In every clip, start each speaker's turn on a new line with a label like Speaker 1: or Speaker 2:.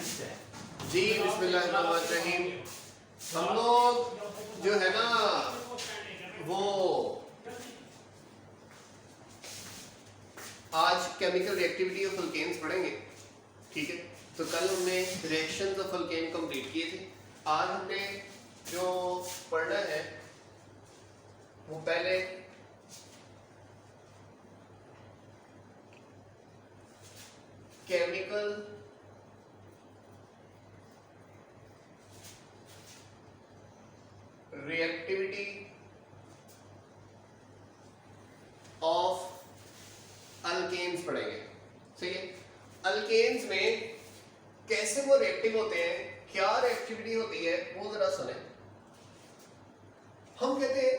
Speaker 1: जी बिस्मिल्लाहिर्रहमानिर्रहीम। हम लोग जो है ना वो आज केमिकल रिएक्टिविटी ऑफ अल्केन्स पढ़ेंगे, ठीक है। तो कल हमने रिएक्शंस ऑफ अल्केन कंप्लीट किए थे। आज हमने जो पढ़ना है वो पहले केमिकल रिएक्टिविटी ऑफ अल्केन्स पढ़ेंगे, सही है। अल्केन्स में कैसे वो रिएक्टिव होते हैं, क्या रिएक्टिविटी होती है, वो जरा सुने। हम कहते हैं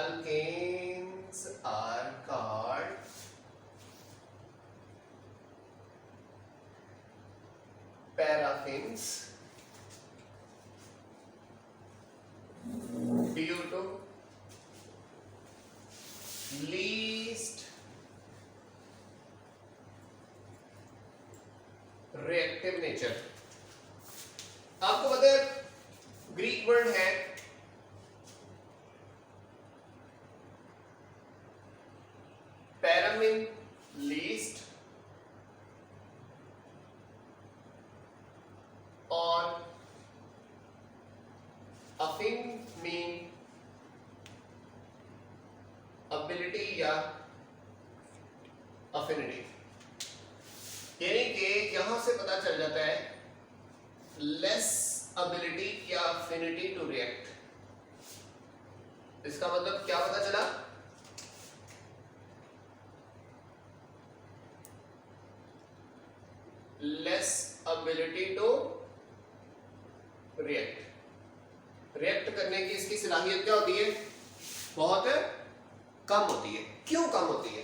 Speaker 1: alkanes are called paraffins due to least reactive nature। आपको पता है ग्रीक वर्ड है पैरामिन, लीस्ट, और अफिन मीन एबिलिटी या अफिनिटी। यानी कि यहां से पता चल जाता है लेस एबिलिटी या अफिनिटी टू रिएक्ट। इसका मतलब क्या पता चला, less ability to react. React करने की इसकी सलाहियत क्या होती है, बहुत कम होती है। क्यों कम होती है?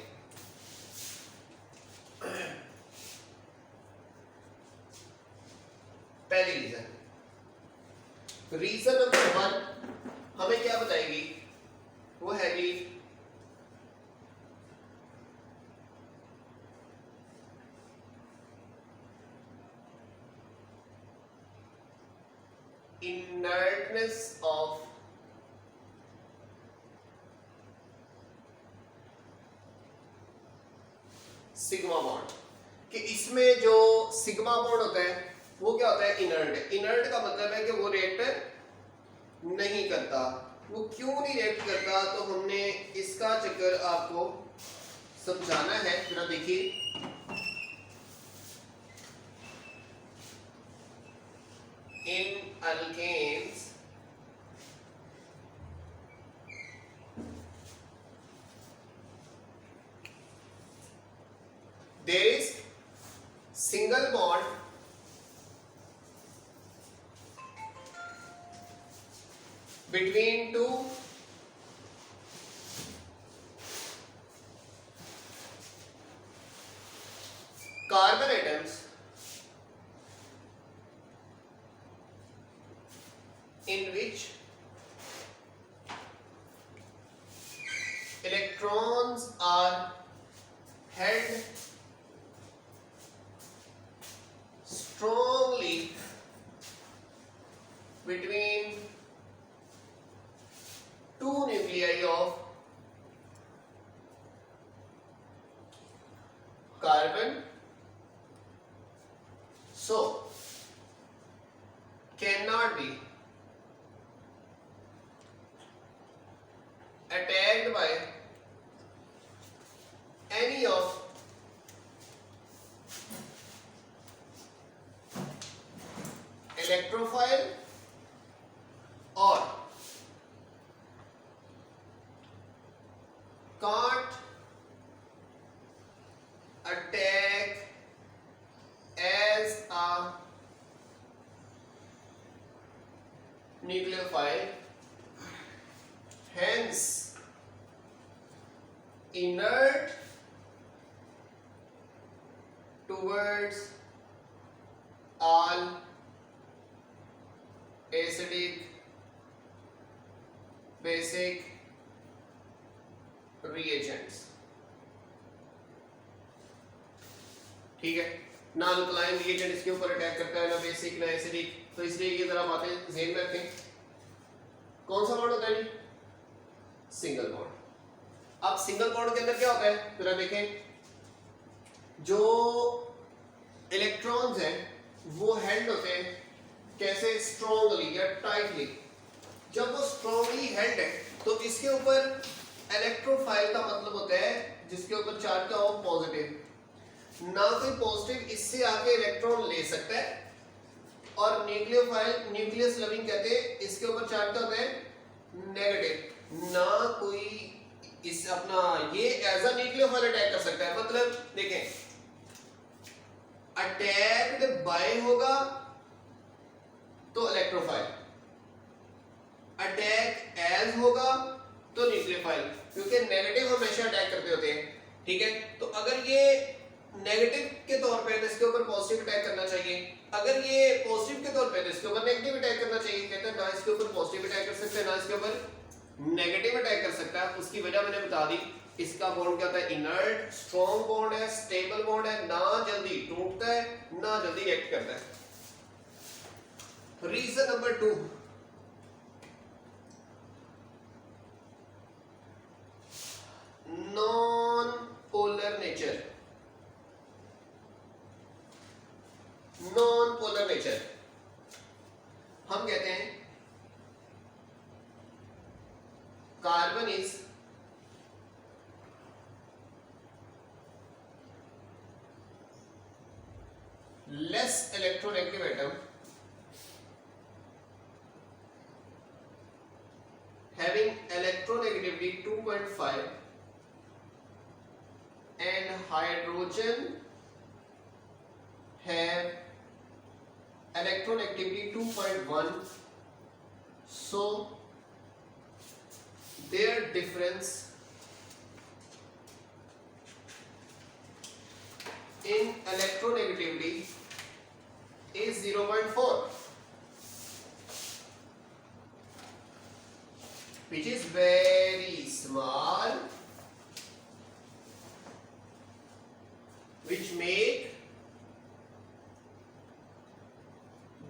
Speaker 1: पहली रीजन नंबर 1 हमें क्या बताएगी, वो है कि inertness of सिग्मा बॉन्ड। कि इसमें जो सिग्मा बॉन्ड होता है वो क्या होता है, इनर्ट। इनर्ट का मतलब है कि वो रिएक्ट नहीं करता। वो क्यों नहीं रिएक्ट करता, तो हमने इसका चक्कर आपको समझाना है। जरा देखिए, इन alkanes there is single bond between two carbon atoms in which electrons are held strongly between two nuclei of carbon, so cannot be attacked by any of electrophile or can't attack as a nucleophile, hence inert towards all acidic, basic reagents। ठीक है ना alkaline reagent इसके ऊपर attack करता है, ना basic ना acidic, तो इसलिए ये जरा बातें ध्यान में रखें। कौन सा बॉन्ड होता है जी? Single bond. अब सिंगल बॉन्ड के अंदर क्या होता है जरा देखें, जो इलेक्ट्रॉन्स हैं वो हेल्ड होते हैं कैसे, स्ट्रांगली या टाइटली। जब वो स्ट्रांगली हेल्ड है तो इसके ऊपर इलेक्ट्रोफाइल का मतलब होता है जिसके ऊपर चार्ज का हो पॉजिटिव, ना कोई पॉजिटिव इससे आके इलेक्ट्रॉन ले सकता है, और न्यूक्लियोफाइल न्यूक्लियस लविंग कहते हैं इसके ऊपर चार्ज का होता है नेगेटिव, ना कोई इस अपना ये एज अ न्यूक्लियोफाइल अटैक कर सकता है। मतलब देखें अटैक्ड बाय होगा तो इलेक्ट्रोफाइल, अटैक एज होगा तो न्यूक्लियोफाइल, क्योंकि नेगेटिव हमेशा अटैक करते होते हैं, ठीक है। तो अगर ये नेगेटिव के तौर पे तो इसके ऊपर पॉजिटिव अटैक करना चाहिए, अगर ये पॉजिटिव के तौर पे तो इसके ऊपर नेगेटिव अटैक करना चाहिए। कहते हैं ना इसके ऊपर पॉजिटिव अटैक कर सकते हैं ना इसके ऊपर नेगेटिव अटैक कर सकता है। उसकी वजह मैंने बता दी, इसका बॉन्ड क्या होता है, इनर्ट स्ट्रॉन्ग बॉन्ड है, स्टेबल बॉन्ड है, ना जल्दी टूटता है ना जल्दी रिएक्ट करता है। Reason number 2, non polar nature. Non polar nature हम कहते हैं carbon is less electronegative atom having electronegativity 2.5 and hydrogen have electronegativity 2.1, so their difference in electronegativity is 0.4, which is very small, which make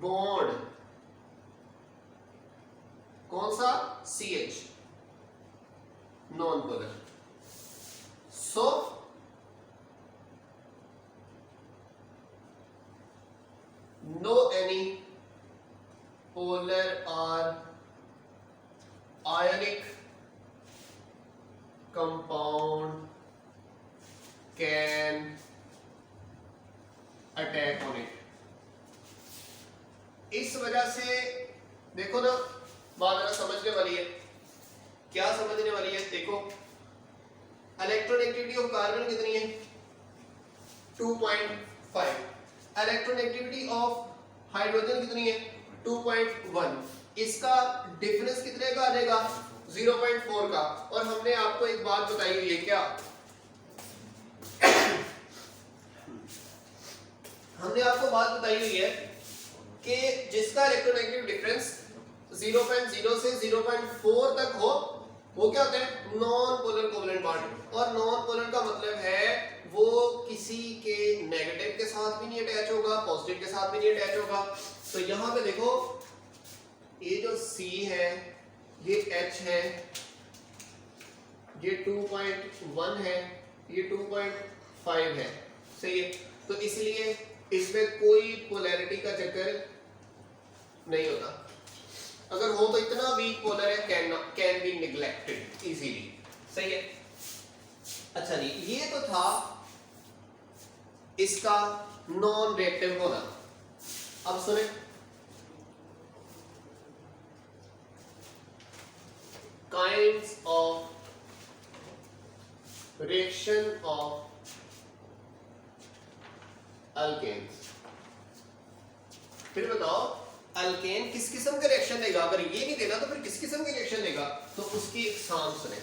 Speaker 1: bond कौन सा CH non polar. So no any polar or ionic compound can attack on it। इस वजह से देखो ना बात जरा समझने वाली है। क्या समझने वाली है? देखो इलेक्ट्रोनेगेटिविटी ऑफ कार्बन कितनी है 2.5, इलेक्ट्रोनेगेटिविटी ऑफ हाइड्रोजन कितनी है 2.1, इसका डिफरेंस कितने का आ जाएगा 0.4 का। और हमने आपको एक बात बताई हुई है, क्या हमने आपको बात बताई हुई है कि जिसका इलेक्ट्रोनेगेटिव डिफरेंस 0.0 से 0.4 तक हो वो क्या होता है नॉन पोलर कोवलेंट बॉन्ड। और नॉन पोलर का मतलब है वो किसी के नेगेटिव के साथ भी नहीं अटैच होगा, पॉजिटिव के साथ भी नहीं अटैच होगा। तो यहां पे देखो ये जो C है ये H है, ये 2.1 है, ये 2.5 है, सही है। तो इसलिए इसमें कोई पोलैरिटी का चक्कर नहीं होता। अगर हो तो इतना वीक पोलर है कैन बी निग्लेक्टेड इजीली, सही है। अच्छा जी, ये तो था इसका नॉन रिएक्टिव होना। अब सुने kinds of reaction of alkanes. फिर बताओ अल्केन किस किस्म का रिएक्शन देगा? अगर ये नहीं देना तो फिर किस किस्म के रिएक्शन देगा? तो उसकी एक साम सुने।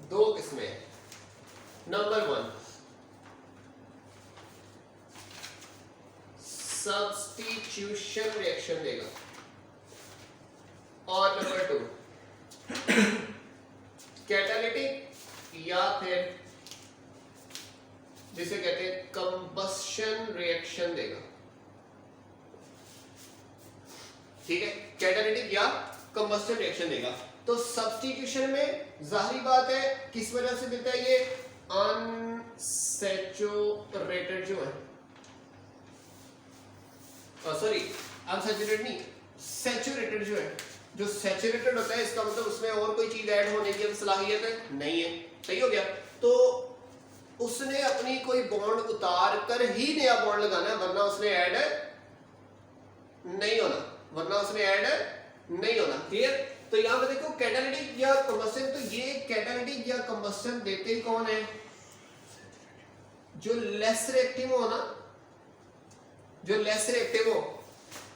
Speaker 1: दो किस्में, नंबर 1 सब्स्टिट्यूशन रिएक्शन देगा, और नंबर 2 कैटालिटिक या फिर जिसे कहते हैं कंबस्शन रिएक्शन देगा। ठीक है, कैटालिटिक या कंबस्शन रिएक्शन देगा। तो सब्स्टिट्यूशन में जाहिर बात है किस वजह से देता है ये, अनसैचुरेटेड जो है, सॉरी अनसैचुरेटेड नहीं, सैचुरेटेड जो है, जो सैचुरेटेड होता है इसका मतलब उसमें और कोई चीज ऐड होने की सलाहियत है नहीं है। सही हो गया। तो उसने अपनी कोई बॉन्ड उतार कर ही नया बॉन्ड लगाना है, वरना उसने ऐड नहीं होना, वरना उसने ऐड नहीं होना। क्लियर। तो यहां पे देखो कैटालिटिक या कंबस्शन, तो ये कैटालिटिक या कंबस्शन देते ही कौन है, जो लेस रिएक्टिव हो ना, जो लेस रिएक्टिव हो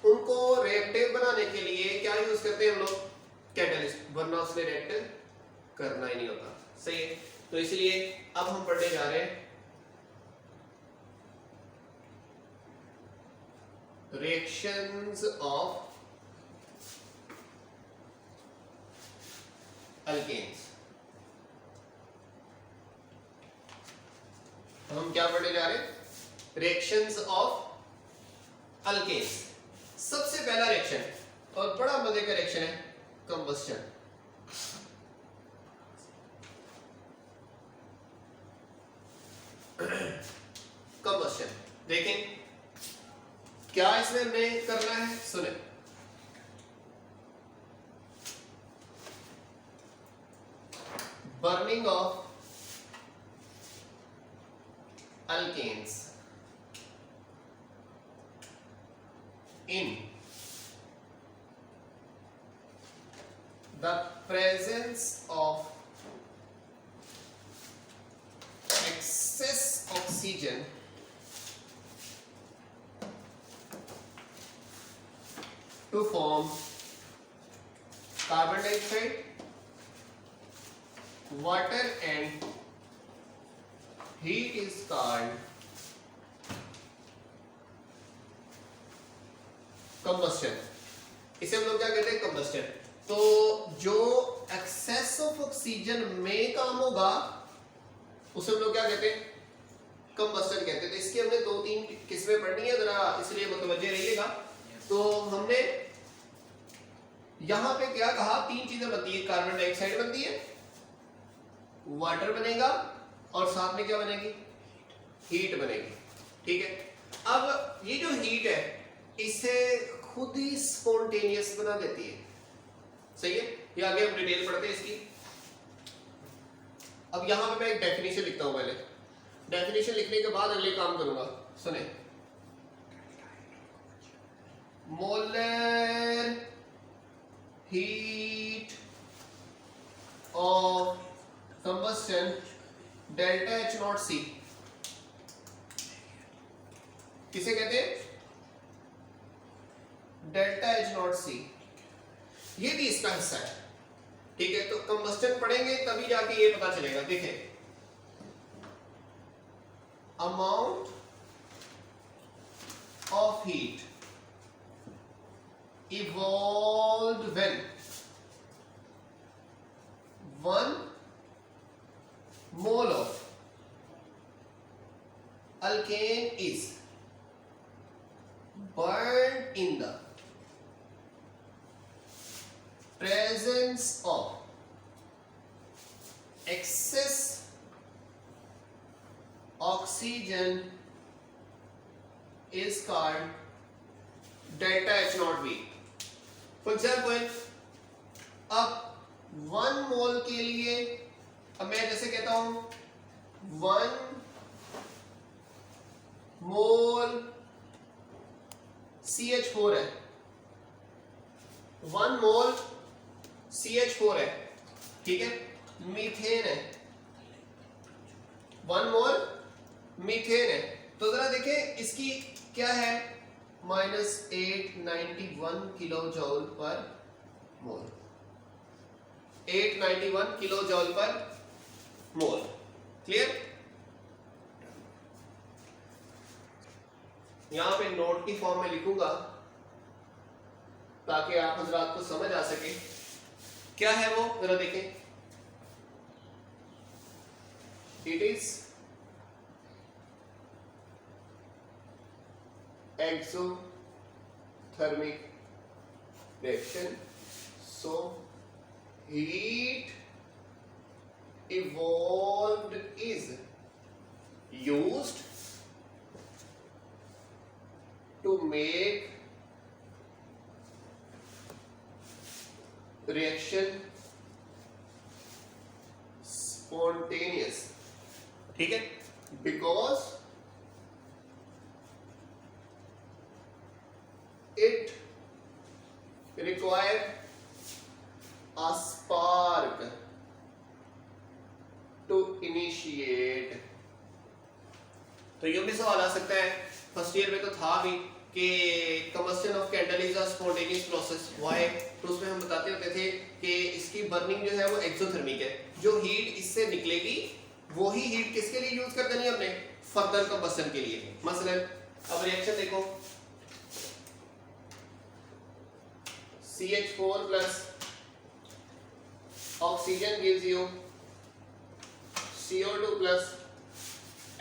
Speaker 1: उनको रिएक्टिव बनाने के लिए क्या यूज करते हैं हम लोग, कैटलिस्ट, वरना उसने रिएक्ट करना ही नहीं होता। सही है। तो इसलिए अब हम पढ़ने जा रहे हैं रिएक्शंस ऑफ अल्केन्स। हम क्या पढ़ने जा रहे हैं, रिएक्शंस ऑफ अल्केन्स। सबसे पहला रिएक्शन और बड़ा मजे का रिएक्शन है कंबस्शन। कंबस्शन देखें क्या इसमें हमें करना है, सुने। Burning of alkanes in the presence of excess oxygen to form carbon dioxide, water and heat is called combustion। इसे हम लोग क्या कहते हैं, कंबस्टन। तो जो एक्सेस ऑफ ऑक्सीजन में काम होगा उसे हम लोग क्या कहते हैं, कंबस्टन कहते हैं। तो इसकी हमने 2-3 किस्में पढ़नी है, जरा इसलिए मुतवज्जे रहिएगा। तो हमने यहां पे क्या कहा, 3 चीजें बनती है, कार्बन डाइऑक्साइड बनती है, वाटर बनेगा और साथ में क्या बनेगी, हीट बनेगी। ठीक है। अब ये जो हीट है इसे खुद ही स्पॉन्टेनियस बना देती है। सही है। ये आगे हम डिटेल पढ़ते हैं इसकी। अब यहां पे मैं एक डेफिनेशन लिखता हूं, पहले डेफिनेशन लिखने के बाद अगले काम करूंगा। सुने, molar heat of combustion delta H naught C किसे कहते हैं, डेल्टा एच नॉट सी। ये भी इसका हिस्सा है। ठीक है। तो कंबस्टन पढ़ेंगे तभी जाके ये पता चलेगा। देखिए, amount of heat evolved when 1 mole of alkane is burned in the presence of excess oxygen is called delta H naught V। For example, अब 1 मोल के लिए, अब मैं जैसे कहता हूं 1 मोल CH4 है, 1 मोल CH4 है। ठीक है। मीथेन है, 1 मोल मीथेन है। तो जरा देखें इसकी क्या है, -891 किलो जॉल पर मोल, 891 किलो जॉल पर मोल। क्लियर। यहां पे नोट की फॉर्म में लिखूंगा ताकि आप हजरात को समझ आ सके क्या है वो। जरा देखें, it is exothermic reaction. So heat evolved is used to make reaction spontaneous. ठीक है, because it require a spark to initiate. तो ये भी सवाल आ सकता है, फर्स्ट ईयर में तो था भी कि combustion of candle is a spontaneous process. Why? तो उसमें हम बताते होते थे कि इसकी बर्निंग जो है वो एक्सोथर्मिक है, जो हीट इससे निकलेगी वही हीट किसके लिए यूज कर देनी है हमने, फर्दर कंबस्शन के लिए. मसलन अब रिएक्शन देखो, CH4 plus oxygen gives you CO2 plus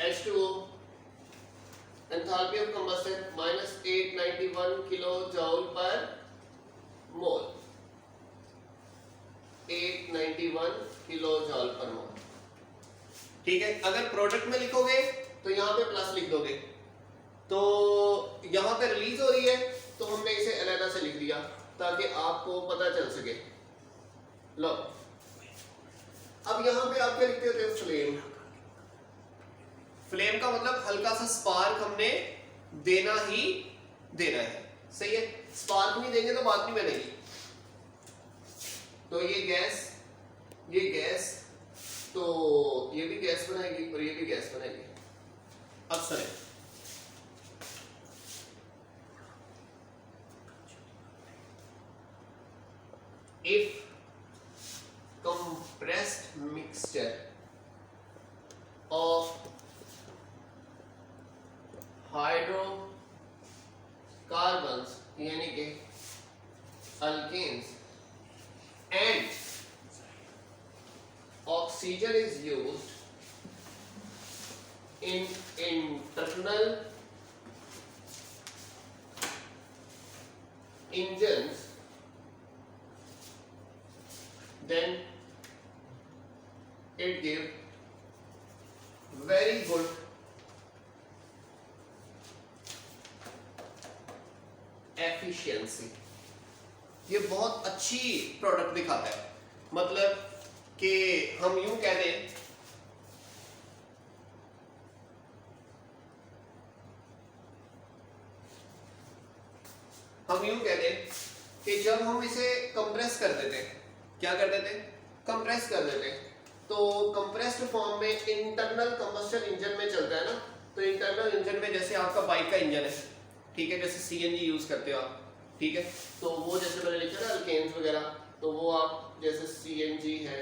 Speaker 1: H2O. Enthalpy of combustion minus 891 kilojoule per mole. 891 kilojoule per mole. ठीक है, अगर प्रोडक्ट में लिखोगे तो यहाँ पे प्लस लिख दोगे, तो यहाँ पे रिलीज हो रही है तो हमने इसे अलग से लिख दिया ताकि आपको पता चल सके. लो अब यहाँ पे आप क्या लिखते होते हो, फ्लेम. फ्लेम का मतलब हल्का सा स्पार्क हमने देना ही देना है. सही है, स्पार्क नहीं देंगे तो बात नहीं बनेगी. तो ये गैस तो ये भी गैस बनाएगी और ये भी गैस बनाएगी. अब सुने, if compressed mixture of hydrocarbons यानी कि alkanes and oxygen is used in internal engines, then it gives very good efficiency. ये बहुत अच्छी प्रोडक्ट दिखाता है. मतलब कि हम यूं कह दें कि जब हम इसे कंप्रेस कर देते, क्या कर देते, कंप्रेस कर देते, तो कंप्रेस्ड फॉर्म में इंटरनल कंबस्शन इंजन में चलता है ना. तो इंटरनल इंजन में जैसे आपका बाइक का इंजन है, ठीक है, जैसे सीएनजी यूज करते हो आप, ठीक है, तो वो जैसे मैंने लिखा ना अल्केन्स वगैरह, तो वो आप जैसे सीएनजी है,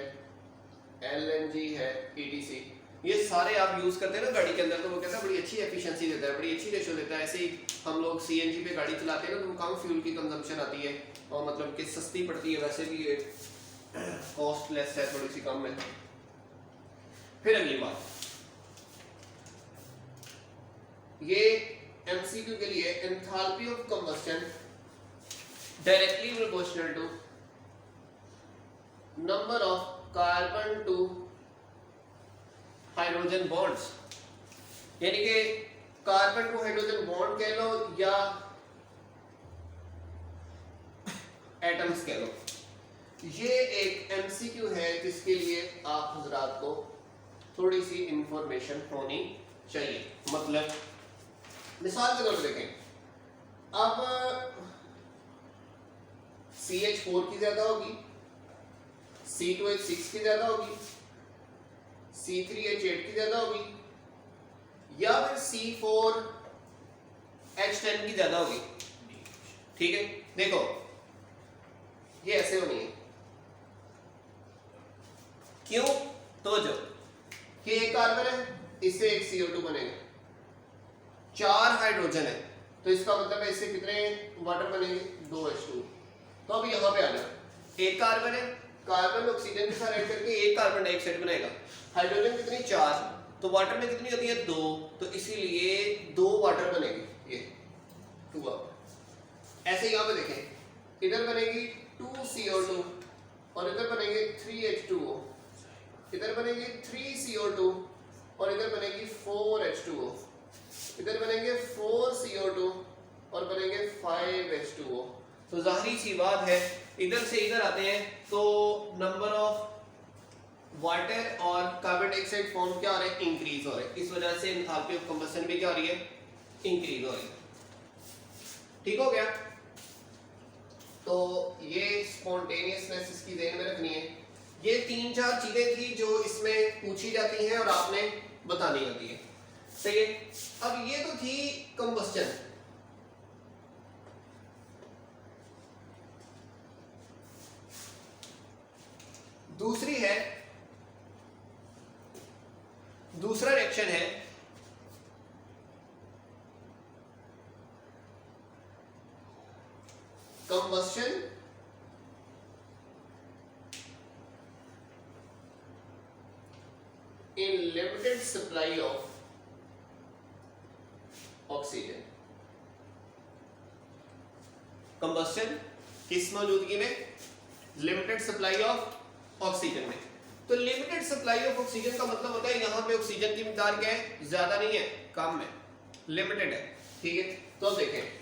Speaker 1: एलएनजी है, ईटीसी, ये सारे आप यूज करते हैं ना गाड़ी के अंदर, तो वो कैसा बड़ी अच्छी एफिशिएंसी देता है, बड़ी अच्छी रेशो देता है. ऐसे ही हम लोग सीएनजी पे गाड़ी चलाते हैं ना, तो कम फ्यूल की कंजम्पशन आती है और मतलब कि सस्ती पड़ती है, वैसे भी ये कॉस्टलेस है, थोड़ी सी कम है. फिर अगली बात, ये एमसीक्यू के लिए enthalpy of combustion directly proportional to number of carbon to hydrogen bonds, यानी कि कार्बन टू हाइड्रोजन बॉन्ड कह लो या एटम्स कह लो. ये एक एमसीक्यू है जिसके लिए आप हजरात को थोड़ी सी इंफॉर्मेशन होनी चाहिए. मतलब मिसाल के तौर पर देखें, अब CH4 की ज्यादा होगी, C2H6 की ज्यादा होगी, C3H8 की ज्यादा होगी, या फिर C4H10 की ज्यादा होगी. ठीक है, देखो ये ऐसे होनी है. क्यों? तो जो कि एक कार्बन है, इससे एक CO2 बनेगा, 4 हाइड्रोजन है, तो इसका मतलब है इससे कितने वाटर बनेंगे, 2H2. तो अब यहाँ पे आना, एक कार्बन है, कार्बन ऑक्सीजन के साथ ऐड करके एक कार्बन डाइऑक्साइड बनाएगा, हाइड्रोजन कितनी 4, तो वाटर में कितनी होती है 2, तो इसीलिए 2 वाटर बनेगी. ये 2 आवर। ऐसे यहाँ पे देखें, इधर बनेगी 2CO2 और इधर बनेंगे 3H2O, इधर बनेगी 3CO2 और इधर बनेगी 4H2O, इधर बनेंगे 4CO2 और बनेंगे 5H2O। तो जाहिर सी बात है इधर से इधर आते हैं तो नंबर ऑफ वाटर और कार्बन डाइऑक्साइड फॉर्म क्या हो रहे हैं, इंक्रीज हो रहे हैं। इस वजह से एंथैल्पी ऑफ कंबशन भी क्या हो रही है, इंक्रीज हो रही है। ठीक हो गया। तो ये स्पॉन्टेनियसनेस इसकी ध्यान में रखनी है। ये 3-4 चीजें थी जो इसमें पूछी जाती हैं और आपने बतानी होती है। सही है। अब ये तो थी कंबस्टन। दूसरी है, दूसरा रिएक्शन है combustion in limited supply of oxygen. Combustion किस मौजूदगी में, लिमिटेड सप्लाई ऑफ ऑक्सीजन में। तो लिमिटेड सप्लाई ऑफ ऑक्सीजन का मतलब होता है यहां पे ऑक्सीजन की मिकदार क्या है, ज्यादा नहीं है, कम है, लिमिटेड है। ठीक है। तो अब देखें,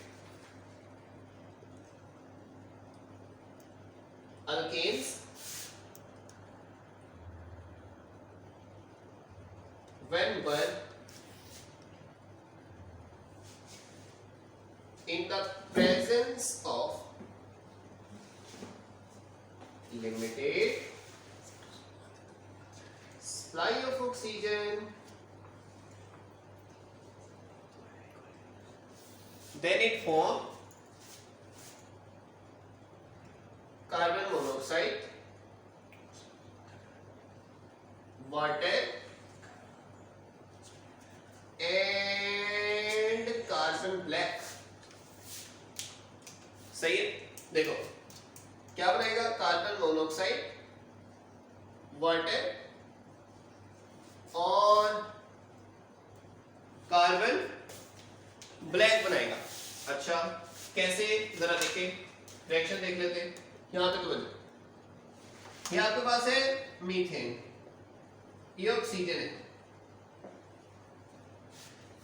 Speaker 1: alkanes when burned in the presence of limited supply of oxygen, then it form carbon monoxide, water and carbon black. सही है। देखो क्या बनेगा, कार्बन मोनोऑक्साइड, वाटर और कार्बन ब्लैक बनाएगा। अच्छा कैसे, जरा देखें, रिएक्शन देख लेते हैं। यहां तक बने, यहां आपके पास है मीथेन, ये ऑक्सीजन है।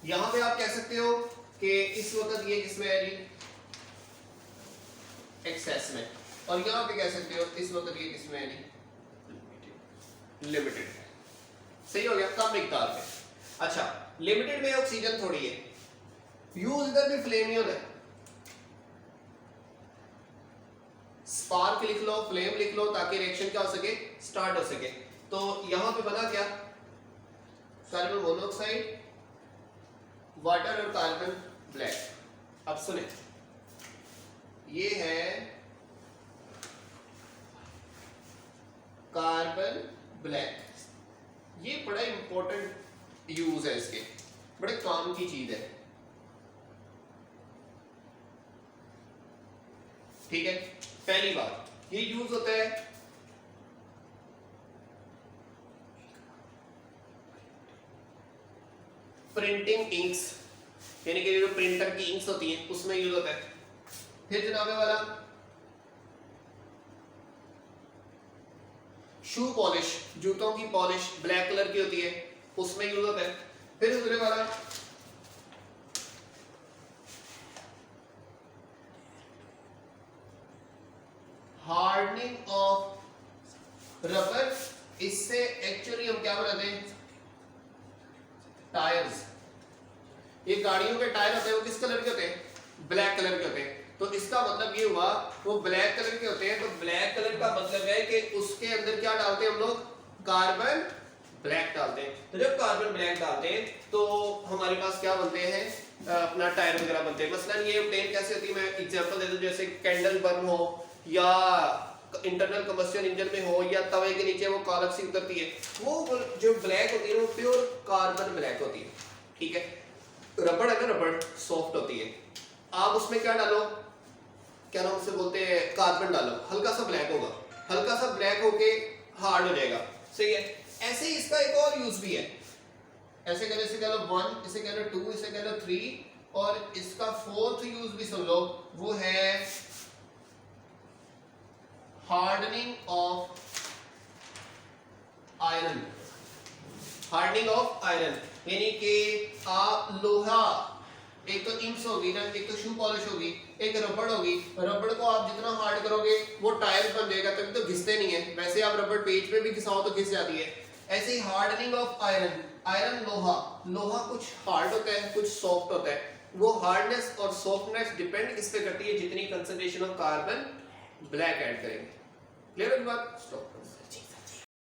Speaker 1: यहां पे आप कह सकते हो कि इस वक्त ये किसमें है जी, एक्सेस में, और यहां पे कह सकते हो इस वक्त ये किसमें है जी, लिमिटेड है। सही हो गया, कम मिकदार में। अच्छा लिमिटेड में ऑक्सीजन थोड़ी है, यूज इधर भी फ्लेम ही होना है। स्पार्क लिख लो, फ्लेम लिख लो, ताकि रिएक्शन क्या हो सके, स्टार्ट हो सके। तो यहां पे बना क्या, कार्बन मोनोऑक्साइड, वाटर और कार्बन ब्लैक। अब सुने, ये है कार्बन ब्लैक, ये बड़ा इंपॉर्टेंट यूज है इसके, बड़े काम की चीज है। ठीक है। पहली बात, ये यूज होता है प्रिंटिंग इंक्स, यानी कि जो प्रिंटर की इंक्स होती हैं उसमें यूज होता है। फिर जनाबे वाला शू पॉलिश, जूतों की पॉलिश ब्लैक कलर की होती है, उसमें यूज होता है। फिर दूसरे वाला हार्डनिंग ऑफ रबर, इससे एक्चुअली हम क्या बनाते हैं, टायर्स। ये गाड़ियों के टायर होते हैं, वो किस कलर के होते हैं, ब्लैक कलर के होते हैं। तो इसका मतलब ये हुआ वो ब्लैक कलर के होते हैं। तो ब्लैक कलर का मतलब है कि उसके अंदर क्या डालते हैं हम लोग, कार्बन ब्लैक डालते हैं। तो जब कार्बन ब्लैक डालते हैं तो हमारे पास क्या बनते हैं, अपना टायर वगैरह बनते हैं। मसलन ये ऑब्टेन कैसे होती है, मैं एग्जांपल दे दूं, जैसे कैंडल बर्न हो या इंटरनल कंबस्शन इंजन में हो या तवे के नीचे वो कालक सी उतरती है, वो जो ब्लैक होती है वो प्योर कार्बन ब्लैक होती है। ठीक है। रबड़ है ना, रबड़ सॉफ्ट होती है, आप उसमें क्या डालो, क्या नाम से बोलते हैं, कार्बन डालो, हल्का सा ब्लैक होगा, हल्का सा ब्लैक होके हार्ड हो जाएगा। सही है। ऐसे ही इसका एक और यूज भी है, ऐसे कहने से कह लो 1, इसे कह लो 2, इसे कह लो 3, और इसका फोर्थ यूज भी सुन लो, वो है hardening of iron. Hardening of iron यानी कि आप लोहा, एक तो इंक्स होगी ना, एक तो शू पॉलिश होगी, एक रबड़ होगी। रबड़ को आप जितना हार्ड करोगे वो टायर बन जाएगा, तभी तो घिसते नहीं है। वैसे आप रबड़ पेज पे भी घिसाओ तो घिस जाती है। ऐसे ही हार्डनिंग ऑफ आयरन, आयरन लोहा, लोहा कुछ हार्ड होता है कुछ सॉफ्ट होता है। वो हार्डनेस और सॉफ्टनेस डिपेंड इस पे करती है जितनी concentration of carbon black add करेंगे। क्लियर है बात? स्टॉप।